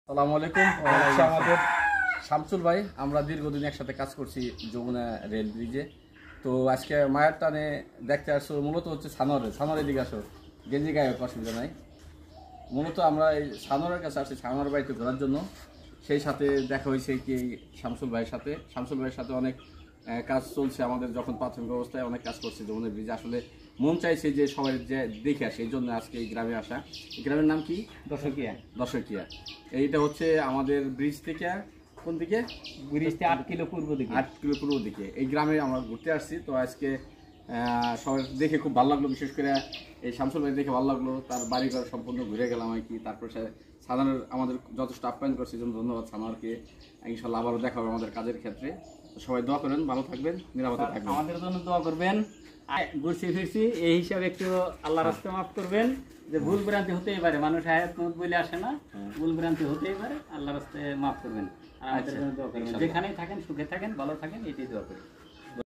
আসসালামু আলাইকুম। হচ্ছে আমাদের শামসুল ভাই, আমরা দীর্ঘদিন একসাথে কাজ করছি যমুনা রেল ব্রিজে। তো আজকে মায়ের টানে দেখতে আসছো, মূলত হচ্ছে সানোয়ারের দিকে আসো, গেঞ্জি গায়ে অসুবিধা নাই। মূলত আমরা এই সানোয়ারের কাছে আসছি সানোয়ার বাড়িতে ঘোরার জন্য। সেই সাথে দেখা হয়েছে কি শামসুল ভাইয়ের সাথে অনেক কাজ চলছে আমাদের, যখন প্রাথমিক অবস্থায় অনেক কাজ করছে যমুনা ব্রিজে। আসলে মন চাইছে যে সবাই যে দেখে আসে, এই জন্য আজকে এই গ্রামে আসা। এই গ্রামের নাম কি? দর্শকিয়া। এইটা হচ্ছে আমাদের ব্রিজ থেকে কোন দিকে? ব্রিজ থেকে 8 কিলো পূর্ব দিকে। 8 কিলো পূর্ব দিকে এই গ্রামে আমরা ঘুরতে আসছি। তো আজকে সবাই দেখে খুব ভালো লাগলো, বিশেষ করে এই শামসুল ভাই দেখে ভালো লাগলো। তার বাড়িঘর সম্পূর্ণ ঘুরে গেলাম আর কি। তারপরে সাধারণ আমাদের যথেষ্ট আপ্যায়ন করছে, এই জন্য ধন্যবাদ সানারকে। ইনশাল্লাহ আবারও দেখা হবে আমাদের কাজের ক্ষেত্রে। তো সবাই দোয়া করেন, ভালো থাকবেন, নিরাপদে থাকবেন। আমাদের জন্য দোয়া করবেন। ঘুরছি ফিরছি এই হিসাবে একটু আল্লাহর রাস্তে মাফ করবেন, যে ভুল ভ্রান্তি হতেই পারে, মানুষ হায়াত মত বলে আসে না, ভুল ভ্রান্তি হতেই পারে, আল্লাহর রাস্তে মাফ করবেন। আর আমাদের জন্য দোয়া করবেন। যেখানেই থাকেন সুখে থাকেন, ভালো থাকেন, এটাই দোয়া করি।